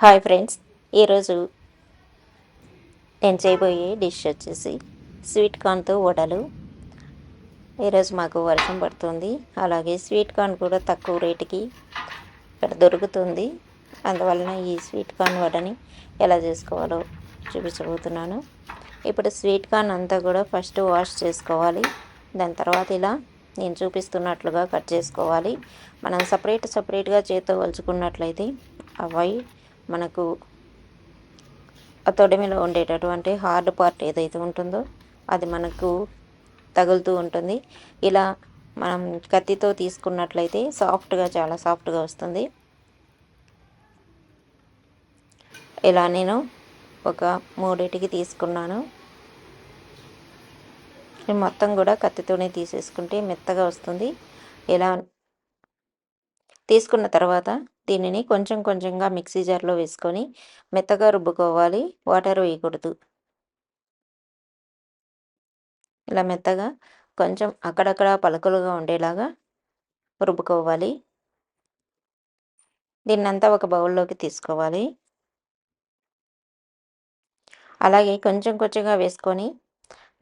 Hi friends. ఈరోజు నేను చేయబోయే డిష్ వచ్చేసి స్వీట్ కార్న్‌తో వడలు. ఈరోజు మాకు వర్షం పడుతుంది. అలాగే స్వీట్ కార్న్ కూడా తక్కువ రేటుకి ఇక్కడ దొరుకుతుంది. అందువలన ఈ స్వీట్ కార్న్ వడని ఎలా చేసుకోవాలో చూపించబోతున్నాను. ఇప్పుడు స్వీట్ కార్న్ అంతా కూడా ఫస్ట్ వాష్ చేసుకోవాలి. దాని తర్వాత ఇలా నేను చూపిస్తున్నట్లుగా కట్ చేసుకోవాలి. మనం సపరేట్‌గా చేత్తో వలుచుకున్నట్లయితే అవి మనకు ఆ తొడిమెలో ఉండేటటువంటి హార్డ్ పార్ట్ ఏదైతే ఉంటుందో అది మనకు తగులుతూ ఉంటుంది. ఇలా మనం కత్తితో తీసుకున్నట్లయితే చాలా సాఫ్ట్గా వస్తుంది. ఇలా నేను ఒక మూడింటికి తీసుకున్నాను. మొత్తం కూడా కత్తితోనే తీసేసుకుంటే మెత్తగా వస్తుంది. ఇలా తీసుకున్న తర్వాత దీనిని కొంచెం కొంచెంగా మిక్సీ జార్లో వేసుకొని మెత్తగా రుబ్బుకోవాలి. వాటర్ వేయకూడదు. ఇలా మెత్తగా కొంచెం అక్కడక్కడ పలుకులుగా ఉండేలాగా రుబ్బుకోవాలి. దీన్నంతా ఒక బౌల్లోకి తీసుకోవాలి. అలాగే కొంచెం కొంచెంగా వేసుకొని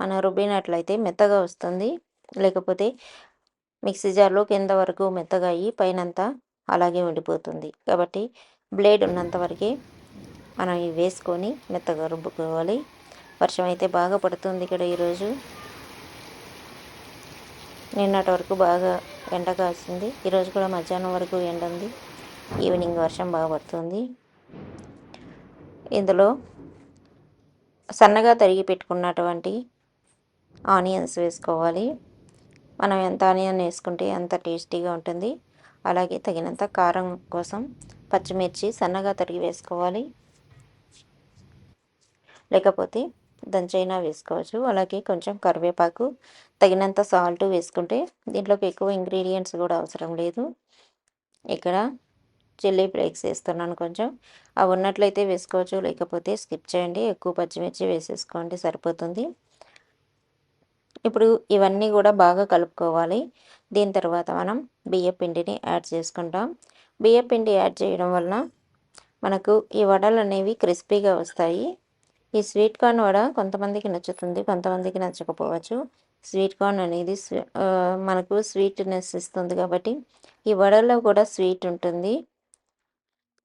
మనం రుబ్బినట్లయితే మెత్తగా వస్తుంది. లేకపోతే మిక్సీ జార్లో కింద వరకు మెత్తగా అయ్యి పైనంతా అలాగే ఉండిపోతుంది. కాబట్టి బ్లేడ్ ఉన్నంత వరకే మనం ఇవి వేసుకొని మెత్తగా రుబ్బుకోవాలి. వర్షం అయితే బాగా పడుతుంది ఇక్కడ ఈరోజు. నిన్నటి వరకు బాగా ఎండ కాసింది. ఈరోజు కూడా మధ్యాహ్నం వరకు ఎండ ఉంది. ఈవినింగ్ వర్షం బాగా పడుతుంది. ఇందులో సన్నగా తరిగి పెట్టుకున్నటువంటి ఆనియన్స్ వేసుకోవాలి. మనం ఎంత ఆనియన్ వేసుకుంటే అంత టేస్టీగా ఉంటుంది. అలాగే తగినంత కారం కోసం పచ్చిమిర్చి సన్నగా తరిగి వేసుకోవాలి. లేకపోతే దంచైనా వేసుకోవచ్చు. అలాగే కొంచెం కరివేపాకు, తగినంత సాల్ట్ వేసుకుంటే దీంట్లోకి ఎక్కువ ఇంగ్రీడియంట్స్ కూడా అవసరం లేదు. ఇక్కడ చిల్లీ ఫ్లేక్స్ వేస్తున్నాను కొంచెం. అవి ఉన్నట్లయితే వేసుకోవచ్చు, లేకపోతే స్కిప్ చేయండి. ఎక్కువ పచ్చిమిర్చి వేసేసుకోండి, సరిపోతుంది. ఇప్పుడు ఇవన్నీ కూడా బాగా కలుపుకోవాలి. దీని తర్వాత మనం బియ్యపిండిని యాడ్ చేసుకుంటాం. బియ్యపిండి యాడ్ చేయడం వలన మనకు ఈ వడలు అనేవి క్రిస్పీగా వస్తాయి. ఈ స్వీట్ కార్న్ వడ కొంతమందికి నచ్చుతుంది, కొంతమందికి నచ్చకపోవచ్చు. స్వీట్ కార్న్ అనేది మనకు స్వీట్నెస్ ఇస్తుంది కాబట్టి ఈ వడల్లో కూడా స్వీట్ ఉంటుంది,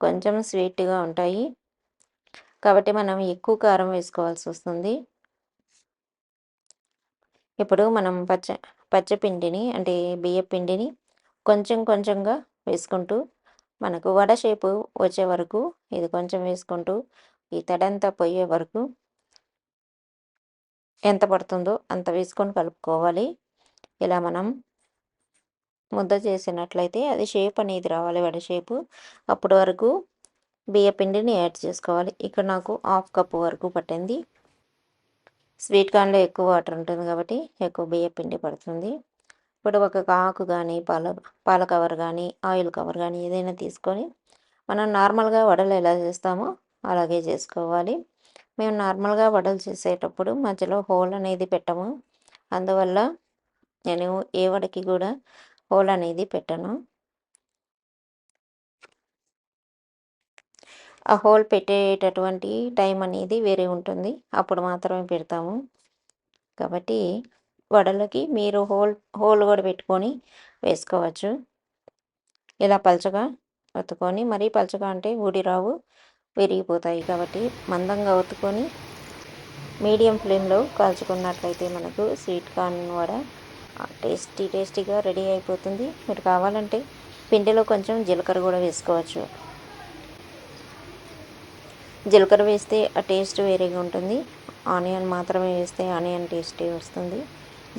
కొంచెం స్వీట్గా ఉంటాయి. కాబట్టి మనం ఎక్కువ కారం వేసుకోవాల్సి వస్తుంది. ఇప్పుడు మనం పచ్చపిండిని అంటే బియ్యపిండిని కొంచెం కొంచెంగా వేసుకుంటూ మనకు వడ షేపు వచ్చే వరకు ఇది కొంచెం వేసుకుంటూ ఈ తడంతా పోయే వరకు ఎంత పడుతుందో అంత వేసుకొని కలుపుకోవాలి. ఇలా మనం ముద్ద చేసినట్లయితే అది షేప్ అనేది రావాలి, వడ షేపు. అప్పటి వరకు బియ్యపిండిని యాడ్ చేసుకోవాలి. ఇక్కడ నాకు 1/2 కప్పు వరకు పట్టింది. స్వీట్ కార్న్లో ఎక్కువ వాటర్ ఉంటుంది కాబట్టి ఎక్కువ బియ్యపిండి పడుతుంది. ఇప్పుడు ఒక ఆకు కానీ పాల కవర్ కానీ ఆయిల్ కవర్ కానీ ఏదైనా తీసుకొని మనం నార్మల్గా వడలు ఎలా చేస్తామో అలాగే చేసుకోవాలి. మేము నార్మల్గా వడలు చేసేటప్పుడు మధ్యలో హోల్ అనేది పెట్టము. అందువల్ల నేను ఏ వడకి కూడా హోల్ అనేది పెట్టను. ఆ హోల్ పెట్టేటటువంటి టైం అనేది వేరే ఉంటుంది, అప్పుడు మాత్రమే పెడతాము. కాబట్టి వడలకి మీరు హోల్ కూడా పెట్టుకొని వేసుకోవచ్చు. ఇలా పలచగా ఒత్తుకొని, మరీ పలచగా అంటే ఊడిరావు, విరిగిపోతాయి. కాబట్టి మందంగా ఒత్తుకొని మీడియం ఫ్లేమ్లో కాల్చుకున్నట్లయితే మనకు స్వీట్ కార్న్ వడ టేస్టీగా రెడీ అయిపోతుంది. మీరు కావాలంటే పిండిలో కొంచెం జీలకర్ర కూడా వేసుకోవచ్చు. జీలకర్ర వేస్తే ఆ టేస్ట్ వేరేగా ఉంటుంది. ఆనియన్ మాత్రమే వేస్తే ఆనియన్ టేస్టీ వస్తుంది.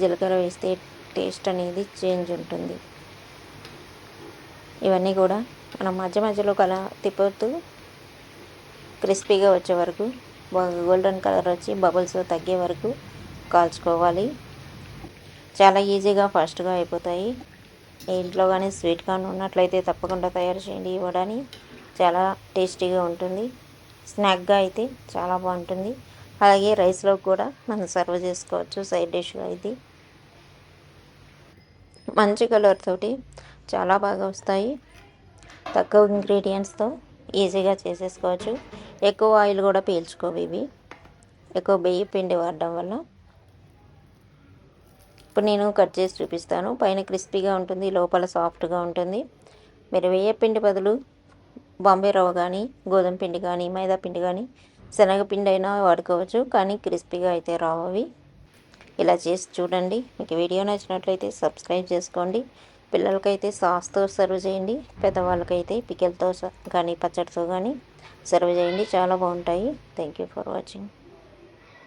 జీలకర్ర వేస్తే టేస్ట్ అనేది చేంజ్ ఉంటుంది. ఇవన్నీ కూడా మనం మధ్య మధ్యలో తిప్పుతూ క్రిస్పీగా వచ్చే వరకు, బాగా గోల్డెన్ కలర్ వచ్చి బబుల్స్ తగ్గే వరకు కాల్చుకోవాలి. చాలా ఈజీగా ఫాస్ట్గా అయిపోతాయి. ఇంట్లో కానీ స్వీట్ కార్న్ ఉన్నట్లయితే తప్పకుండా తయారు చేయండి. ఈ వడని చాలా టేస్టీగా ఉంటుంది. స్నాక్గా అయితే చాలా బాగుంటుంది. అలాగే రైస్లో కూడా మనం సర్వ్ చేసుకోవచ్చు సైడ్ డిష్గా. ఇది మంచి కలర్ తోటి చాలా బాగా వస్తాయి, తక్కువ ఇంగ్రీడియంట్స్తో ఈజీగా చేసేసుకోవచ్చు. ఎక్కువ ఆయిల్ కూడా పీల్చుకోవు ఇవి, ఎక్కువ బియ్యం పిండి వాడడం వల్ల. ఇప్పుడు నేను కట్ చేసి చూపిస్తాను. పైన క్రిస్పీగా ఉంటుంది, లోపల సాఫ్ట్గా ఉంటుంది. మీరు బియ్యపిండి బదులు బాంబే రవ్వ కానీ, గోధుమ పిండి కానీ, మైదా పిండి కానీ, శనగపిండి అయినా వాడుకోవచ్చు. కానీ క్రిస్పీగా అయితే రావు అవి. ఇలా చేసి చూడండి. మీకు వీడియో నచ్చినట్లయితే సబ్స్క్రైబ్ చేసుకోండి. పిల్లలకైతే సాస్తో సర్వ్ చేయండి, పెద్దవాళ్ళకైతే పికిల్తో కానీ పచ్చడితో కానీ సర్వ్ చేయండి. చాలా బాగుంటాయి. Thank you for watching.